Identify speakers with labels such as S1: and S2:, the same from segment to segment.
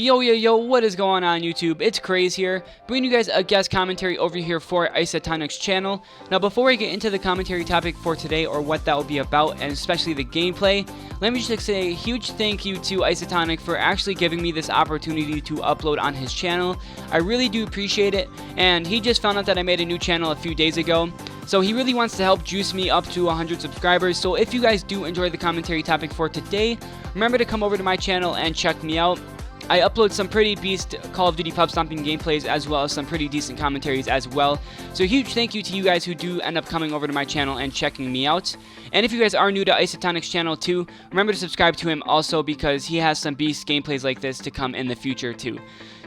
S1: Yo, what is going on YouTube? It's Craze here, bringing you guys a guest commentary over here for Isotonic's channel. Now before I get into the commentary topic for today or what that will be about, and especially the gameplay, let me just say a huge thank you to Isotonic for actually giving me this opportunity to upload on his channel. I really do appreciate it, and he just found out that I made a new channel a few days ago. So he really wants to help juice me up to 100 subscribers. So if you guys do enjoy the commentary topic for today, remember to come over to my channel and check me out. I upload some pretty beast Call of Duty pub stomping gameplays as well as some pretty decent commentaries as well. So a huge thank you to you guys who do end up coming over to my channel and checking me out. And if you guys are new to Isotonic's channel too, remember to subscribe to him also because he has some beast gameplays like this to come in the future too.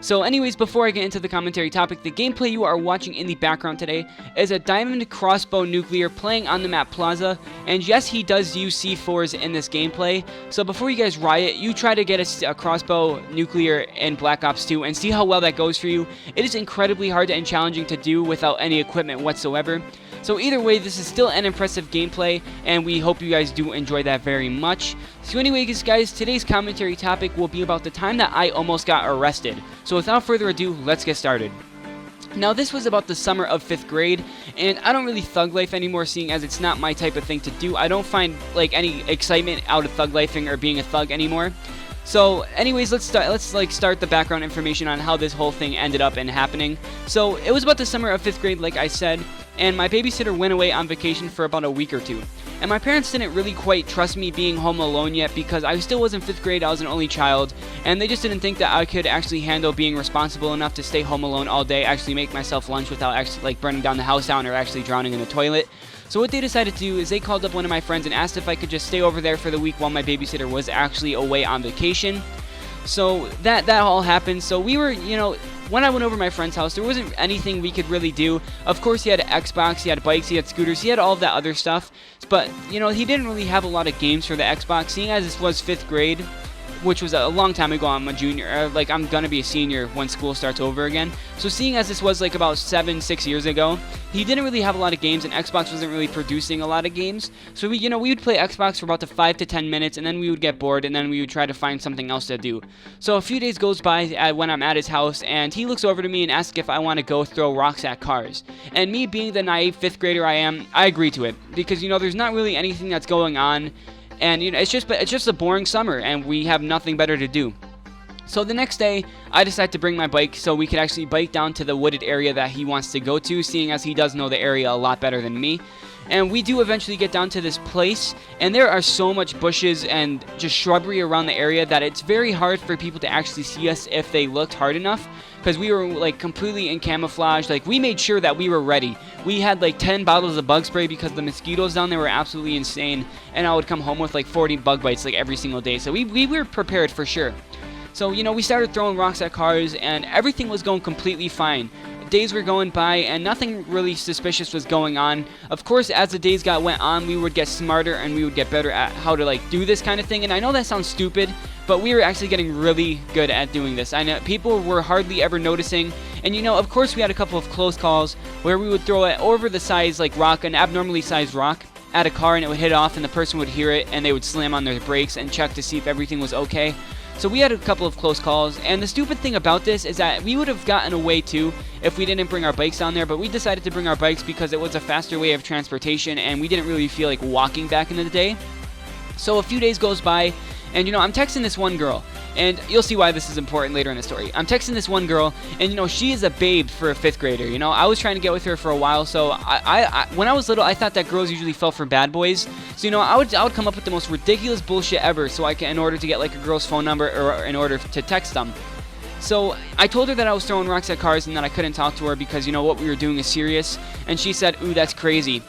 S1: So anyways, before I get into the commentary topic, the gameplay you are watching in the background today is a diamond crossbow nuclear playing on the map Plaza, and yes, he does use C4s in this gameplay. So before you guys riot, you try to get a crossbow nuclear in Black Ops 2 and see how well that goes for you. It is incredibly hard and challenging to do without any equipment whatsoever. So either way, this is still an impressive gameplay, and we hope you guys do enjoy that very much. So anyways, guys, today's commentary topic will be about the time that I almost got arrested. So without further ado, let's get started. Now this was about the summer of 5th grade, and I don't really thug life anymore, seeing as it's not my type of thing to do. I don't find like any excitement out of thug lifing or being a thug anymore. So anyways, let's start the background information on how this whole thing ended up and happening. So it was about the summer of 5th grade, like I said, and my babysitter went away on vacation for about a week or two. And my parents didn't really quite trust me being home alone yet because I still was in 5th grade, I was an only child, and they just didn't think that I could actually handle being responsible enough to stay home alone all day, actually make myself lunch without actually like burning down the house down or actually drowning in the toilet. So what they decided to do is they called up one of my friends and asked if I could just stay over there for the week while my babysitter was actually away on vacation. So that all happened. So we were, when I went over to my friend's house, there wasn't anything we could really do. Of course, he had an Xbox, he had bikes, he had scooters, he had all of that other stuff. But, he didn't really have a lot of games for the Xbox, seeing as this was 5th grade, which was a long time ago. I'm a junior, I'm gonna be a senior when school starts over again. So seeing as this was like about 6 years ago, he didn't really have a lot of games, and Xbox wasn't really producing a lot of games. So we would play Xbox for about 5 to 10 minutes, and then we would get bored, and then we would try to find something else to do. So a few days goes by when I'm at his house, and he looks over to me and asks if I want to go throw rocks at cars. And me being the naive 5th grader I am, I agree to it because there's not really anything that's going on. And it's just a boring summer, and we have nothing better to do. So the next day, I decided to bring my bike so we could actually bike down to the wooded area that he wants to go to, seeing as he does know the area a lot better than me. And we do eventually get down to this place, and there are so much bushes and just shrubbery around the area that it's very hard for people to actually see us if they looked hard enough, because we were like completely in camouflage. Like, we made sure that we were ready. We had like 10 bottles of bug spray because the mosquitoes down there were absolutely insane, and I would come home with like 40 bug bites like every single day. So we were prepared for sure. So we started throwing rocks at cars, and everything was going completely fine. Days were going by and nothing really suspicious was going on. Of course, as the days went on, we would get smarter and we would get better at how to do this kind of thing. And I know that sounds stupid, but we were actually getting really good at doing this. I know people were hardly ever noticing. And of course, we had a couple of close calls where we would throw it over the size rock, an abnormally sized rock, at a car, and it would hit off and the person would hear it and they would slam on their brakes and check to see if everything was okay. So we had a couple of close calls, and the stupid thing about this is that we would have gotten away too if we didn't bring our bikes down there, but we decided to bring our bikes because it was a faster way of transportation, and we didn't really feel like walking back in the day. So a few days goes by, and I'm texting this one girl, and you'll see why this is important later in the story. I'm texting this one girl, and she is a babe for a 5th grader. I was trying to get with her for a while, so when I was little, I thought that girls usually fell for bad boys. So I would come up with the most ridiculous bullshit ever, so in order to get like a girl's phone number or in order to text them. So I told her that I was throwing rocks at cars and that I couldn't talk to her because what we were doing is serious, and she said, "Ooh, that's crazy."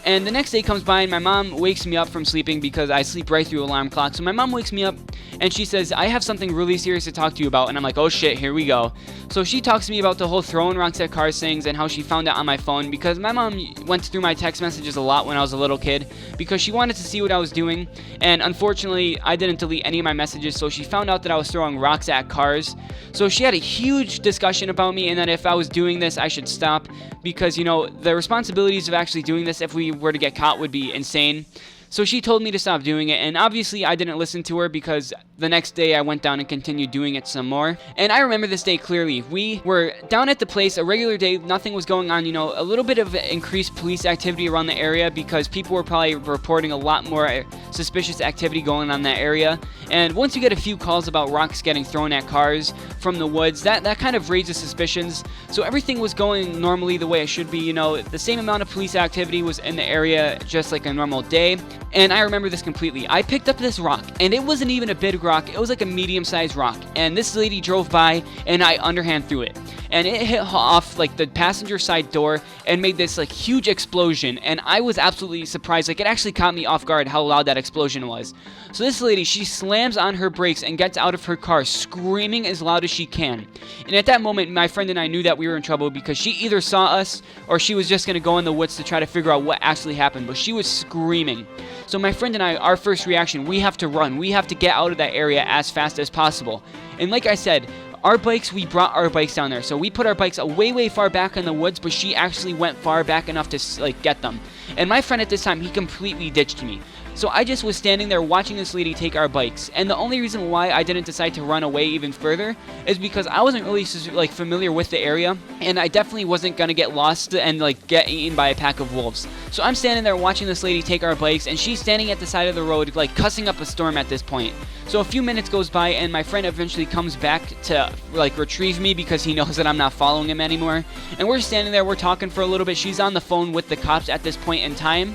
S1: And the next day comes by and my mom wakes me up from sleeping because I sleep right through alarm clock. So my mom wakes me up and she says, "I have something really serious to talk to you about." And I'm like, "Oh shit, here we go." So she talks to me about the whole throwing rocks at cars things and how she found it on my phone, because my mom went through my text messages a lot when I was a little kid because she wanted to see what I was doing. And unfortunately, I didn't delete any of my messages, so she found out that I was throwing rocks at cars. So she had a huge discussion about me and that if I was doing this, I should stop because, the responsibilities of actually doing this if we were to get caught would be insane. So she told me to stop doing it, and obviously I didn't listen to her because the next day I went down and continued doing it some more. And I remember this day clearly. We were down at the place, a regular day, nothing was going on, you know, a little bit of increased police activity around the area because people were probably reporting a lot more suspicious activity going on in that area. And once you get a few calls about rocks getting thrown at cars from the woods, that kind of raises suspicions. So everything was going normally the way it should be, you know, the same amount of police activity was in the area just like a normal day. And I remember this completely. I picked up this rock, and it wasn't even a big rock, it was like a medium-sized rock. And this lady drove by, and I underhand threw it. And it hit off like the passenger side door and made this like huge explosion. And I was absolutely surprised. Like, it actually caught me off guard how loud that explosion was. So this lady, she slams on her brakes and gets out of her car screaming as loud as she can. And at that moment, my friend and I knew that we were in trouble because she either saw us or she was just going to go in the woods to try to figure out what actually happened. But she was screaming. So my friend and I, our first reaction, we have to run. We have to get out of that area as fast as possible. And like I said, our bikes, we brought our bikes down there. So we put our bikes way far back in the woods, but she actually went far back enough to like get them. And my friend at this time, he completely ditched me. So I just was standing there watching this lady take our bikes. And the only reason why I didn't decide to run away even further is because I wasn't really like familiar with the area, and I definitely wasn't gonna get lost and like get eaten by a pack of wolves. So I'm standing there watching this lady take our bikes, and she's standing at the side of the road like cussing up a storm at this point. So a few minutes goes by, and my friend eventually comes back to like retrieve me because he knows that I'm not following him anymore. And we're standing there, we're talking for a little bit. She's on the phone with the cops at this point in time.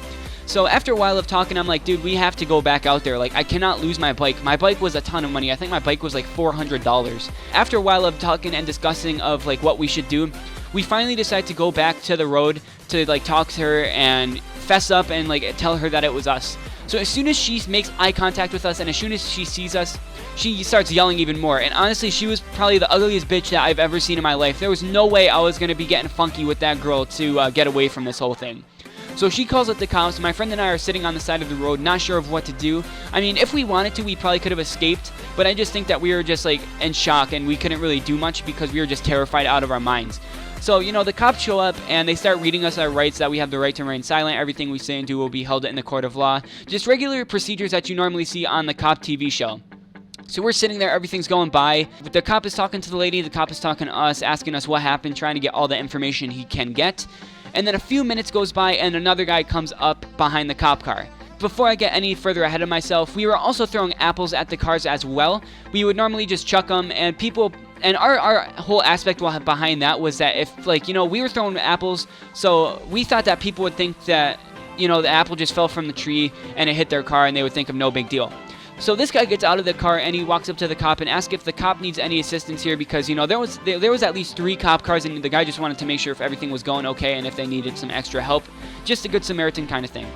S1: So after a while of talking, I'm like, dude, we have to go back out there. Like, I cannot lose my bike. My bike was a ton of money. I think my bike was like $400. After a while of talking and discussing of like what we should do, we finally decide to go back to the road to like talk to her and fess up and like tell her that it was us. So as soon as she makes eye contact with us and as soon as she sees us, she starts yelling even more. And honestly, she was probably the ugliest bitch that I've ever seen in my life. There was no way I was going to be getting funky with that girl to get away from this whole thing. So she calls up the cops. My friend and I are sitting on the side of the road, not sure of what to do. I mean, if we wanted to, we probably could have escaped, but I just think that we were just like in shock and we couldn't really do much because we were just terrified out of our minds. So, you know, the cops show up and they start reading us our rights, that we have the right to remain silent. Everything we say and do will be held in the court of law. Just regular procedures that you normally see on the cop TV show. So we're sitting there, everything's going by. The cop is talking to the lady, the cop is talking to us, asking us what happened, trying to get all the information he can get. And then a few minutes goes by and another guy comes up behind the cop car. Before I get any further ahead of myself, we were also throwing apples at the cars as well. We would normally just chuck them, and people, and our whole aspect behind that was that if, like, you know, we were throwing apples, so we thought that people would think that, you know, the apple just fell from the tree and it hit their car and they would think of no big deal. So this guy gets out of the car and he walks up to the cop and asks if the cop needs any assistance here because, you know, there was at least 3 cop cars and the guy just wanted to make sure if everything was going okay and if they needed some extra help. Just a good Samaritan kind of thing.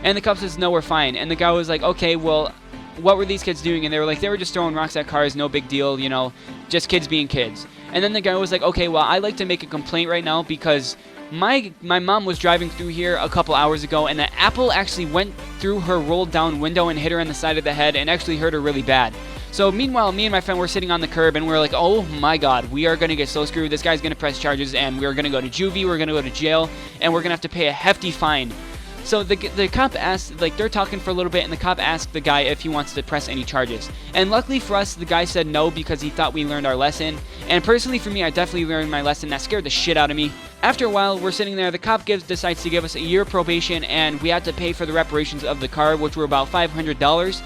S1: And the cop says, no, we're fine. And the guy was like, okay, well, what were these kids doing? And they were like, they were just throwing rocks at cars, no big deal, you know, just kids being kids. And then the guy was like, okay, well, I'd like to make a complaint right now because my mom was driving through here a couple hours ago and the apple actually went through her rolled down window and hit her in the side of the head and actually hurt her really bad. So meanwhile, me and my friend were sitting on the curb and we're like, oh my god, we are going to get so screwed. This guy's going to press charges and we're going to go to juvie, we're going to go to jail, and we're going to have to pay a hefty fine. So the cop asked, like, they're talking for a little bit, and the cop asked the guy if he wants to press any charges. And luckily for us, the guy said no because he thought we learned our lesson. And personally for me, I definitely learned my lesson. That scared the shit out of me. After a while, we're sitting there. The cop decides to give us a year probation, and we had to pay for the reparations of the car, which were about $500.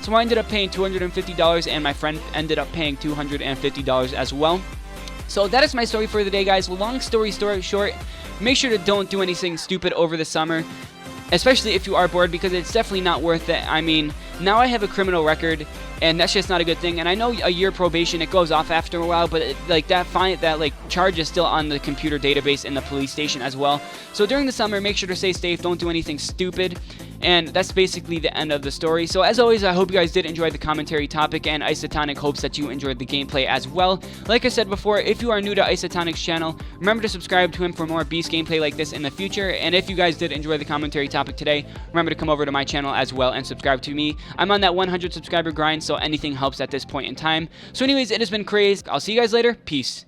S1: So I ended up paying $250, and my friend ended up paying $250 as well. So that is my story for the day, guys. Long story short, make sure to don't do anything stupid over the summer, especially if you are bored, because it's definitely not worth it. I mean, now I have a criminal record, and that's just not a good thing. And I know a year probation, it goes off after a while, but that charge is still on the computer database in the police station as well. So during the summer, make sure to stay safe, don't do anything stupid. And that's basically the end of the story. So as always, I hope you guys did enjoy the commentary topic, and Isotonic hopes that you enjoyed the gameplay as well. Like I said before, if you are new to Isotonic's channel, remember to subscribe to him for more Beast gameplay like this in the future. And if you guys did enjoy the commentary topic today, remember to come over to my channel as well and subscribe to me. I'm on that 100 subscriber grind, so anything helps at this point in time. So anyways, it has been crazy. I'll see you guys later. Peace.